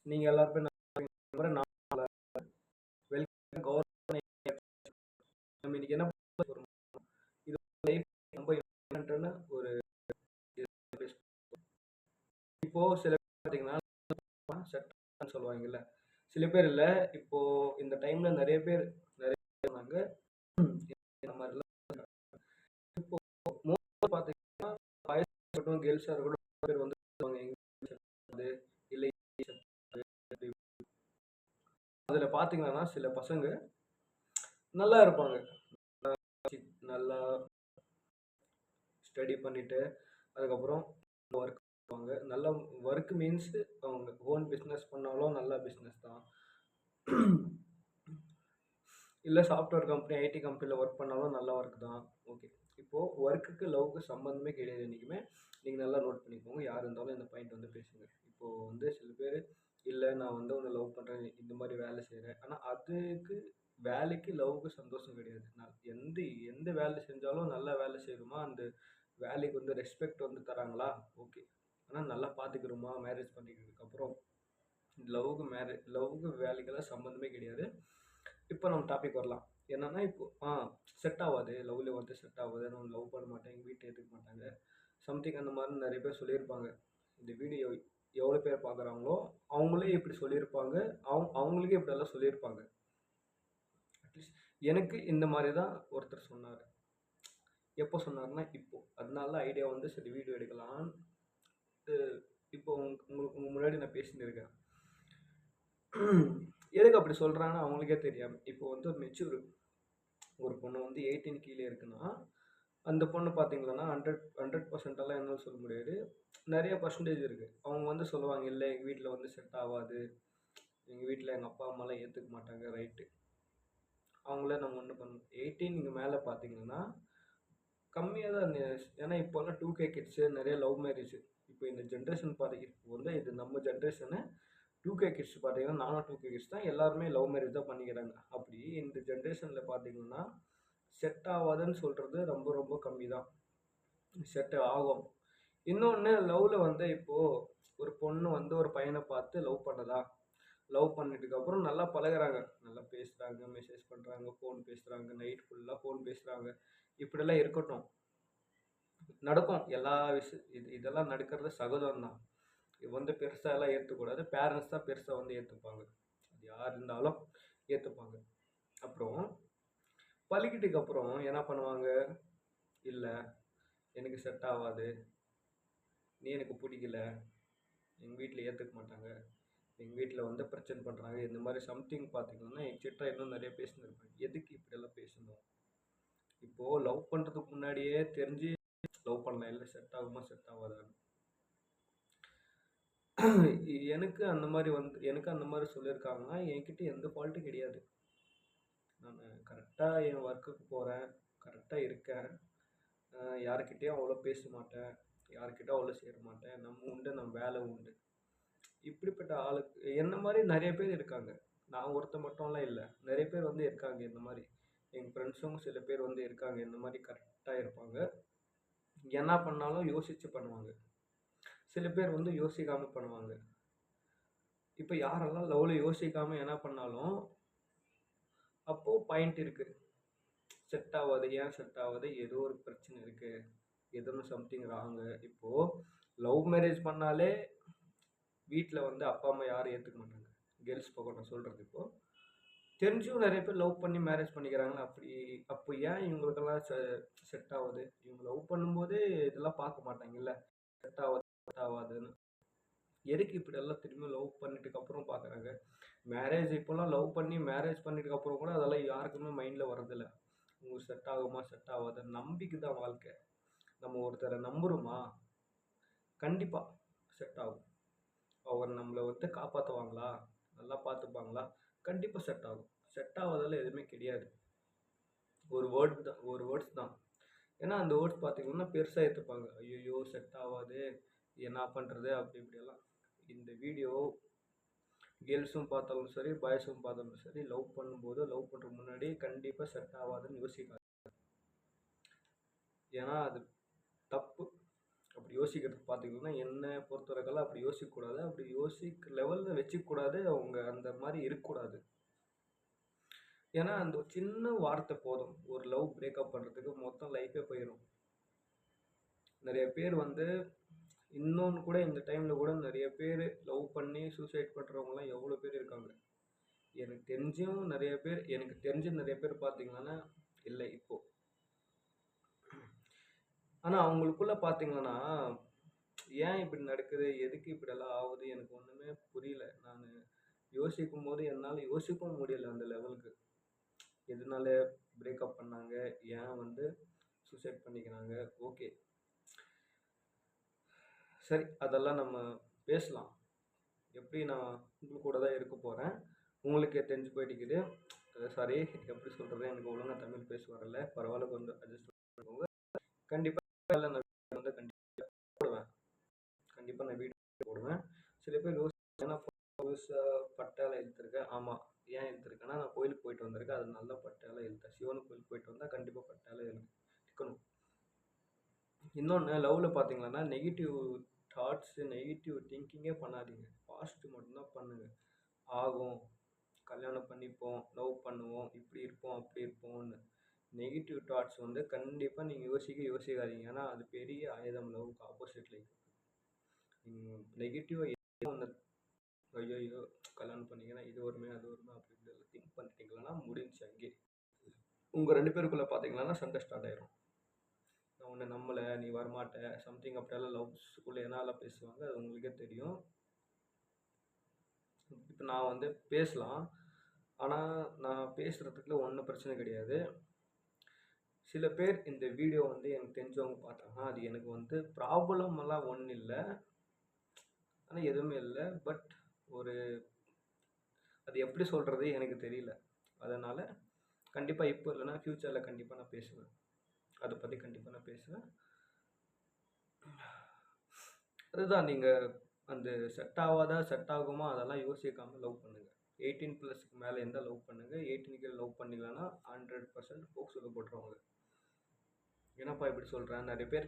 நீங்கள் எல்லாருமே நான் வெல்கம் கவர்மெண்ட். நம்ம இன்னைக்கு என்ன பண்ணுறோம், இது லைஃப் ரொம்ப இம்பார்ட்டன்ட்னு ஒரு இப்போ சில பேர் பார்த்தீங்கன்னா செட் சொல்லுவாங்கல்ல, சில பேர் இல்லை. இப்போ இந்த டைம்ல நிறைய பேர் இருந்தாங்க இந்த மாதிரிலாம். இப்போ மோஸ்ட் பார்த்தீங்கன்னா பாய்ஸாக இருக்கட்டும் கேர்ள்ஸாக இருக்கட்டும் பேர் வந்து இல்லை. அதில் பார்த்தீங்கன்னா சில பசங்க நல்லா இருப்பாங்க, நல்லா ஸ்டடி பண்ணிட்டு அதுக்கப்புறம் ஒர்க் பண்ணுவாங்க. நல்ல ஒர்க் மீன்ஸ் அவங்க ஓன் பிஸ்னஸ் பண்ணாலும் நல்ல பிஸ்னஸ் தான், இல்லை சாஃப்ட்வேர் கம்பெனி ஐடி கம்பெனியில் ஒர்க் பண்ணாலும் நல்ல ஒர்க் தான். ஓகே, இப்போது ஒர்க்குக்கு லவ்க்கு சம்மந்தமே கிடையாது என்றைக்குமே. நீங்கள் நல்லா நோட் பண்ணிக்கோங்க, யார் இருந்தாலும் இந்த பாயிண்ட் வந்து பேசுங்க. இப்போது வந்து சில பேர் இல்லை நான் வந்து உன்னை லவ் பண்ணுறேன், இந்த மாதிரி வேலை செய்கிறேன், ஆனால் அதுக்கு வேலைக்கு லவ்வுக்கு சந்தோஷம் கிடையாது. நான் எந்த வேலை செஞ்சாலும் நல்ல வேலை செய்யணுமா, அந்த வேலைக்கு வந்து ரெஸ்பெக்ட் வந்து தராங்களா, ஓகே. ஆனால் நல்லா பார்த்துக்கிறோமா மேரேஜ் பண்ணிக்கிறதுக்கப்புறம், லவ்வுக்கு வேலைக்கெல்லாம் சம்மந்தமே கிடையாது. இப்போ நம்ம டாபிக் வரலாம். என்னன்னா இப்போ செட் ஆகாது, லவ்ல வந்து செட் ஆகாது, நான் லவ் பண்ண மாட்டேன், எங்கள் வீட்டை ஏற்றுக்க மாட்டாங்க, சம்திங் அந்த மாதிரி நிறைய பேர் சொல்லியிருப்பாங்க. இந்த வீடியோ எவ்வளோ பேர் பார்க்குறாங்களோ அவங்களே இப்படி சொல்லியிருப்பாங்க, அவங்களுக்கே இப்படியெல்லாம் சொல்லியிருப்பாங்க. அட்லீஸ்ட் எனக்கு இந்த மாதிரி தான் ஒருத்தர் சொன்னார். எப்போ சொன்னார்னா இப்போ, அதனால ஐடியா வந்து சரி வீடியோ எடுக்கலாம். இப்போ உங்களுக்கு முன்னாடி நான் பேசிட்டு இருக்கேன். எதுக்கு அப்படி சொல்கிறான்னு அவங்களுக்கே தெரியாமல், இப்போ வந்து ஒரு பொண்ணு வந்து 18 கீழே இருக்குன்னா அந்த பொண்ணு பார்த்தீங்கன்னா 100% என்னால் சொல்ல முடியாது, நிறைய பர்சன்டேஜ் இருக்குது. அவங்க வந்து சொல்லுவாங்க இல்லை எங்கள் வீட்டில் வந்து செட் ஆகாது, எங்கள் வீட்டில் எங்கள் அப்பா அம்மாலாம் ஏற்றுக்க மாட்டாங்க, ரைட்டு. அவங்கள நம்ம ஒன்று பண்ணணும். 18 மேலே பார்த்தீங்கன்னா கம்மியாக தான். ஏன்னா இப்போல்லாம் 2K கிட்ஸு நிறைய லவ் மேரேஜ். இப்போ இந்த ஜென்ரேஷன் பார்த்தீங்கன்னா இப்போ வந்து இது நம்ம ஜென்ரேஷனு 2K கிட்ஸ் பார்த்தீங்கன்னா, நானும் 2K கிட்ஸ் தான், எல்லாருமே லவ் மேரேஜ் தான் பண்ணிக்கிறாங்க. அப்படி இந்த ஜென்ரேஷனில் பார்த்தீங்கன்னா செட் ஆகாதுன்னு சொல்கிறது ரொம்ப ரொம்ப கம்மி தான், செட் ஆகும். இன்னொன்று லவ்வில் வந்து இப்போது ஒரு பொண்ணு வந்து ஒரு பையனை பார்த்து லவ் பண்ணதா, லவ் பண்ணிட்டுக்கப்புறம் நல்லா பழகுறாங்க, நல்லா பேசுகிறாங்க, மெசேஜ் பண்ணுறாங்க, ஃபோன் பேசுகிறாங்க, நைட் ஃபுல்லாக ஃபோன் பேசுகிறாங்க, இப்படிலாம் இருக்கட்டும், நடக்கும் எல்லா இதெல்லாம் நடக்கிறது சகஜம் தான். இது வந்து பெருசாக எல்லாம் ஏற்றுக்கூடாது, பேரண்ட்ஸ் தான் பெருசாக வந்து ஏற்றுப்பாங்க, அது யார் இருந்தாலும் ஏற்றுப்பாங்க. அப்புறம் பழகிட்டுக்கு அப்புறம் என்ன பண்ணுவாங்க, இல்லை எனக்கு செட் ஆகாது, நீ எனக்கு பிடிக்கல, எங்கள் வீட்டில் ஏற்றுக்க மாட்டாங்க, எங்கள் வீட்டில் வந்து பிரச்சனை பண்ணுறாங்க, இந்த மாதிரி சம்திங் பார்த்தீங்கன்னா எக்ஸெட்ரா இன்னும் நிறைய பேசினிருப்பாங்க. எதுக்கு இப்படியெல்லாம் பேசணும்? இப்போது லவ் பண்ணுறதுக்கு முன்னாடியே தெரிஞ்சு லவ் பண்ணலாம், இல்லை செட் ஆகுமா செட் ஆகாதான்னு. எனக்கு அந்த மாதிரி சொல்லியிருக்காங்கன்னா என்கிட்ட எந்த ஃபால்ட்டும் கிடையாது. நான் கரெக்டாக என் ஒர்க்குக்கு போகிறேன், கரெக்டாக இருக்கேன், யாருக்கிட்டேயும் அவ்வளோ பேச மாட்டேன், யாருக்கிட்ட அவ்வளோ சேர மாட்டேன், நம்ம உண்டு நம்ம வேலை உண்டு. இப்படிப்பட்ட ஆளுக்கு என்ன மாதிரி நிறைய பேர் இருக்காங்க, நான் ஒருத்த மட்டும்லாம் இல்லை, நிறைய பேர் வந்து இருக்காங்க இந்த மாதிரி. எங்கள் ஃப்ரெண்ட்ஸும் சில பேர் வந்து இருக்காங்க இந்த மாதிரி கரெக்டாக இருப்பாங்க, என்ன பண்ணாலும் யோசித்து பண்ணுவாங்க. சில பேர் வந்து யோசிக்காமல் பண்ணுவாங்க. இப்போ யாரெல்லாம் லவ்வில் யோசிக்காமல் என்ன பண்ணாலும் அப்போது பாயிண்ட் இருக்குது, செட் ஆகாது. ஏன் செட் ஆகாது, ஏதோ ஒரு பிரச்சனை இருக்குது, ஏதோ ஒன்று சம்திங் ராங்கு. இப்போது லவ் மேரேஜ் பண்ணாலே வீட்டில் வந்து அப்பா அம்மா யாரும் ஏற்றுக்க மாட்டாங்க, கேர்ள்ஸ் பக்கம் நான் சொல்கிறது. இப்போது தெரிஞ்சும் நிறைய பேர் லவ் பண்ணி மேரேஜ் பண்ணிக்கிறாங்க. அப்போ ஏன் இவங்களுக்கெல்லாம் செட் ஆகுது? இவங்க லவ் பண்ணும்போது இதெல்லாம் பார்க்க மாட்டாங்கல்ல, செட் ஆகாதுன்னு. எதுக்கு இப்படி எல்லாம் திரும்பி லவ் பண்ணிட்டுக்கப்புறம் பார்க்குறாங்க? மேரேஜ் இப்போல்லாம் லவ் பண்ணி மேரேஜ் பண்ணிட்டுக்கப்புறம் கூட அதெல்லாம் யாருக்குமே மைண்டில் வரதில்லை. உங்களுக்கு செட் ஆகுமா செட் ஆகாது, நம்பிக்கை தான் வாழ்க்கை. நம்ம ஒருத்தரை நம்புகிறோமா, கண்டிப்பாக செட் ஆகும். அவர் நம்மளை வந்து காப்பாற்றுவாங்களா, நல்லா பார்த்துப்பாங்களா, கண்டிப்பாக செட் ஆகும். செட் ஆகாதெல்லாம் எதுவுமே கிடையாது, ஒரு வேர்ட்ஸ் தான். ஏன்னா அந்த வேர்ட்ஸ் பார்த்தீங்கன்னா பெருசாக ஏற்றுப்பாங்க. ஐயோ செட் ஆகாது, என்ன பண்ணுறது, அப்படி இப்படியெல்லாம். இந்த வீடியோ கேர்ள்ஸும் பார்த்தாலும் சரி பாய்ஸும் பார்த்தாலும் சரி, லவ் பண்ணுறதுக்கு முன்னாடி கண்டிப்பாக செட் ஆகாதுன்னு யோசிக்காது. ஏன்னா அது தப்பு. அப்படி யோசிக்கிறது பார்த்தீங்கன்னா, என்னை பொறுத்தவரைக்கெல்லாம் அப்படி யோசிக்கக்கூடாது. அப்படி யோசிக்கிற லெவலில் வச்சுக்கக்கூடாது. அவங்க அந்த மாதிரி இருக்கக்கூடாது. ஏன்னா அந்த ஒரு சின்ன வார்த்தை போதும் ஒரு லவ் பிரேக்கப் பண்ணுறதுக்கு மொத்தம் லைஃபே போயிடும். நிறைய பேர் வந்து இன்னொன்று கூட இந்த டைமில் கூட நிறைய பேர் லவ் பண்ணி சூசைட் பண்ணுறவங்களாம் எவ்வளோ பேர் இருக்காங்க. எனக்கு தெரிஞ்ச நிறைய பேர் பார்த்தீங்கன்னா இல்லை இப்போ. ஆனால் அவங்களுக்குள்ள பார்த்தீங்கன்னா ஏன் இப்படி நடக்குது, எதுக்கு இப்படியெல்லாம் ஆகுது, எனக்கு ஒன்றுமே புரியல. நான் யோசிக்கும் போது என்னால் யோசிக்கவும் முடியல அந்த லெவலுக்கு. எதனால பிரேக்கப் பண்ணாங்க, ஏன் வந்து சூசைட் பண்ணிக்கிறாங்க. ஓகே, சரி, அதெல்லாம் நம்ம பேசலாம். எப்படி நான் உங்கள் கூட தான் இருக்க போகிறேன். உங்களுக்கே தெரிஞ்சு போயிட்டுக்குது. சாரி, எப்படி சொல்கிறது, எனக்கு ஒழுங்காக தமிழ் பேச வரல. பரவாயில்ல, கொஞ்சம் அட்ஜஸ்ட் பண்ணிக்கோங்க. கண்டிப்பாக நான் வந்து கண்டிப்பாக போடுவேன். கண்டிப்பாக நான் வீடியோ போடுவேன். சில பேர் யோசிச்சேன்னா புதுசாக பட்டால இழுத்துருக்கேன். ஆமாம், ஏன் இழுத்துருக்கேன்னா நான் கோயிலுக்கு போயிட்டு வந்திருக்கேன். அது நல்லா பட்டால இழுத்தேன். சிவன் கோயிலுக்கு போயிட்டு வந்தால் கண்டிப்பாக பட்டால இழுக்கணும். இன்னொன்று, லவ்வில் பார்த்தீங்கன்னா நெகட்டிவ் தாட்ஸு, நெகட்டிவ் திங்கிங்கே பண்ணாதீங்க. பாசிட்டிவ் மட்டும்தான் பண்ணுங்கள். ஆகும், கல்யாணம் பண்ணிப்போம், லவ் பண்ணுவோம், இப்படி இருப்போம், அப்படி இருப்போம்னு நெகட்டிவ் தாட்ஸ் வந்து கண்டிப்பாக நீங்கள் யோசிக்காதீங்க. ஏன்னா அது பெரிய ஆயுதம் லவ்வுக்கு ஆப்போசிட்டில். நெகட்டிவாக ஒன்று ஐயோ கல்யாணம் பண்ணிங்கன்னா இது வருமே அது வருமே அப்படி இப்படி திங்க் பண்ணிட்டீங்களன்னா முடிஞ்சு அங்கே உங்கள் 2 பேருக்குள்ளே பார்த்தீங்கன்னா சண்டை ஸ்டார்ட் ஆயிரும். நான் உன்னை நம்மளை, நீ வரமாட்டேன், சம்திங் அப்படியெல்லாம் லவ்ஸ்க்குள்ளே என்னெல்லாம் பேசுவாங்க அது உங்களுக்கே தெரியும். இப்போ நான் வந்து பேசலாம், ஆனால் நான் பேசுகிறதுக்குள்ள ஒன்றும் பிரச்சனை கிடையாது. சில பேர் இந்த வீடியோ வந்து எனக்கு தெரிஞ்சவங்க பார்த்தாங்கன்னா அது எனக்கு வந்து ப்ராப்ளம் எல்லாம் ஒன்றும் இல்லை, ஆனால் எதுவுமே இல்லை. பட் ஒரு அது எப்படி சொல்கிறது எனக்கு தெரியல. அதனால் கண்டிப்பாக இப்போ இல்லைன்னா ஃப்யூச்சரில் கண்டிப்பாக நான் பேசுவேன். அதை பற்றி கண்டிப்பாக நான் பேசுவேன். அதுதான், நீங்கள் அந்த செட் ஆகாதா செட் ஆகுமா அதெல்லாம் யோசிக்காமல் லவ் பண்ணுங்கள். 18+ மேலே இருந்தால் லவ் பண்ணுங்கள். 18 லவ் பண்ணிக்கலன்னா 100% போக்ஸோல போட்டுருவாங்க. என்னப்பா இப்படி சொல்கிறேன், நிறைய பேர்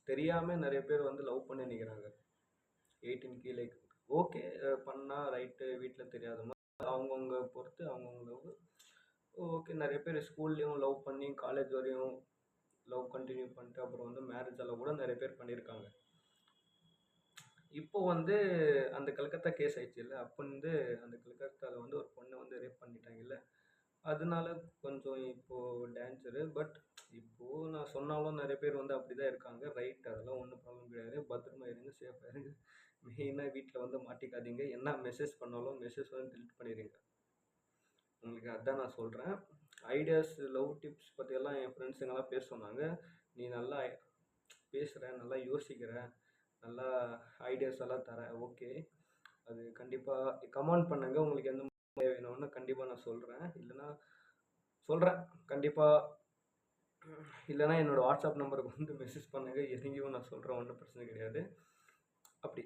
தெரியாமல் நிறைய பேர் வந்து லவ் பண்ணி நிற்கிறாங்க. 18 கீழே ஓகே பண்ணால் ரைட்டு, வீட்டில் தெரியாத மாதிரி அவங்கவுங்க பொறுத்து அவங்கவுங்க லவ். ஓகே, நிறைய பேர் ஸ்கூல்லேயும் லவ் பண்ணி காலேஜ் வரையும் லவ் கண்டினியூ பண்ணிட்டு அப்புறம் வந்து மேரேஜ் எல்லாம் கூட நிறைய பேர் பண்ணியிருக்காங்க. இப்போ வந்து அந்த கல்கத்தா கேஸ் ஆயிடுச்சு இல்லை, அப்போ வந்து அந்த கல்கத்தாவில் வந்து ஒரு பொண்ணை வந்து ரேப் பண்ணிட்டாங்கல்ல, அதனால கொஞ்சம் இப்போது டேஞ்சரு. பட் இப்போது நான் சொன்னாலும் நிறைய பேர் வந்து அப்படி தான் இருக்காங்க. ரைட், அதெல்லாம் ஒன்றும் ப்ராப்ளம் கிடையாது. பத்திரமா இருங்க, சேஃபாக இருங்க. மெயினாக வீட்டில் வந்து மாட்டிக்காதீங்க. என்ன மெசேஜ் பண்ணாலும் மெசேஜ் வந்து டெலிட் பண்ணிடுங்க. உங்களுக்கு அதுதான் நான் சொல்கிறேன். ஐடியாஸ், லவ் டிப்ஸ் பற்றியெல்லாம் என் ஃப்ரெண்ட்ஸுங்கெல்லாம் பேச சொன்னாங்க. நீ நல்லா பேசுகிற, நல்லா யோசிக்கிற, நல்லா ஐடியாஸ் எல்லாம் தர. ஓகே, அது கண்டிப்பாக கமெண்ட் பண்ணுங்கள். உங்களுக்கு எந்த மாதிரி வேணும்னு கண்டிப்பாக நான் சொல்கிறேன். கண்டிப்பாக இல்லைனா என்னோடய வாட்ஸ்அப் நம்பருக்கு வந்து மெசேஜ் பண்ணுங்கள். எங்கேயும் நான் சொல்கிறேன், ஒன்றும் பிரச்சனை கிடையாது. அப்படி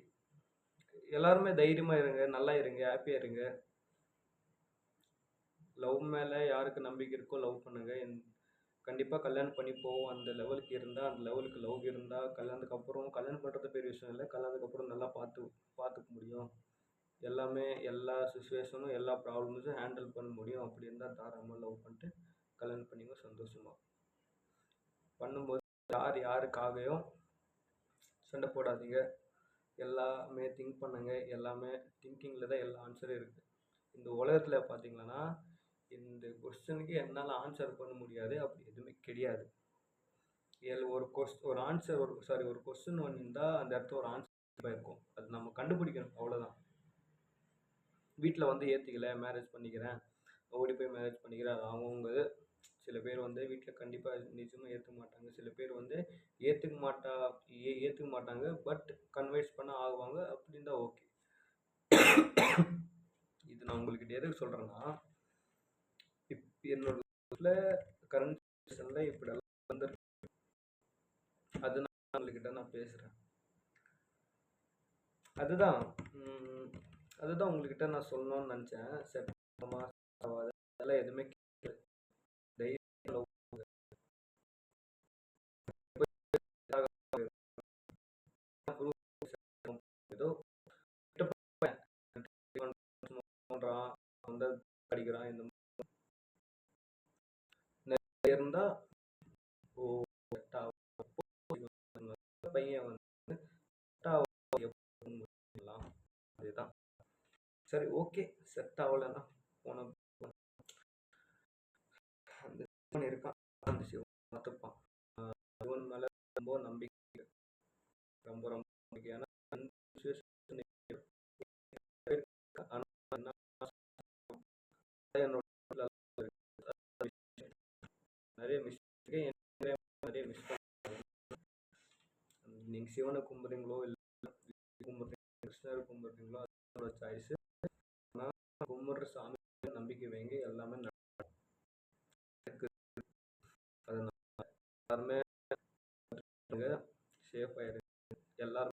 எல்லாருமே தைரியமாக இருங்க, நல்லா இருங்க, ஹாப்பியாக இருங்க. லவ் மேலே யாருக்கு நம்பிக்கை இருக்கோ லவ் பண்ணுங்கள். கண்டிப்பாக கல்யாணம் பண்ணி போவோம். அந்த லெவலுக்கு இருந்தால், அந்த லெவலுக்கு லவ் இருந்தால் கல்யாணத்துக்கு அப்புறம், கல்யாணம் பண்ணுறது பெரிய விஷயம் இல்லை, கல்யாணத்துக்கு அப்புறம் நல்லா பார்த்துக்க முடியும். எல்லாமே எல்லா சுச்சுவேஷனும் எல்லா ப்ராப்ளம்ஸும் ஹேண்டில் பண்ண முடியும். அப்படி இருந்தால் தாராளமாக லவ் பண்ணிட்டு கல்யாணம் பண்ணிங்க சந்தோஷமாக. பண்ணும்போது யாருக்காகவும் சண்டை போடாதீங்க. எல்லாமே திங்க் பண்ணுங்கள். எல்லாமே திங்கிங்கில் தான் எல்லா ஆன்சரும் இருக்குது. இந்த உலகத்தில் பார்த்தீங்கன்னா இந்த கொஸ்டினுக்கு என்னால் ஆன்சர் பண்ண முடியாது, அப்படி எதுவுமே கிடையாது. ஒரு கொஸ்டின் வந்தால் அந்த இடத்துல ஒரு ஆன்சர் இருக்கும். அது நம்ம கண்டுபிடிக்கணும், அவ்வளோதான். வீட்டில் வந்து ஏற்றிக்கல, மேரேஜ் பண்ணிக்கிறேன், ஓடி போய் மேரேஜ் பண்ணிக்கிறேன், அது அவங்கவுங்க. சில பேர் வந்து வீட்டில் கண்டிப்பாக நிச்சயமாக ஏற்றுக்க மாட்டாங்க. சில பேர் வந்து ஏற்றுக்க மாட்டாங்க, பட் கன்வின்ஸ் பண்ண ஆகுவாங்க. அப்படி இருந்தால் ஓகே. இது நான் உங்களுக்கு எதுக்கு சொல்கிறேன்னா, என்னோட கரண்ட் சுச்சுவேஷனில் இப்படியெல்லாம் வந்துருக்கு. அது நான் உங்கள்கிட்ட நான் பேசுகிறேன். அதுதான் உங்கள்கிட்ட நான் சொல்லணும்னு நினச்சேன். அதெல்லாம் எதுவுமே தைரியம் பண்ணுறான், வந்து அடிக்கிறான், இந்த மாதிரி இருந்தா ஓ செட் ஆகும். பையன் வந்து செட் ஆகலாம். அதுதான் சரி, ஓகே. செட் ஆகலைன்னா போன அந்த சிவன் இருக்கான், அந்த சிவன் பார்த்துப்பான். சிவன் மேல ரொம்ப நம்பிக்கை, ரொம்ப ரொம்ப நம்பிக்கையான என்னோட நிறைய மிஸ்டேக் நிறைய மிஸ் நீங்க சிவனை கும்பிட்றீங்களோ இல்லை கும்பிட்றீங்க கிருஷ்ணர் கும்பிட்றீங்களோ அதோட சாய்ஸு. ஆனால் கும்பிட்ற சாமி நம்பிக்கை வைங்க, எல்லாமே நடக்குது. அதனால எல்லாருமே சேஃபாக இருங்க எல்லாரும்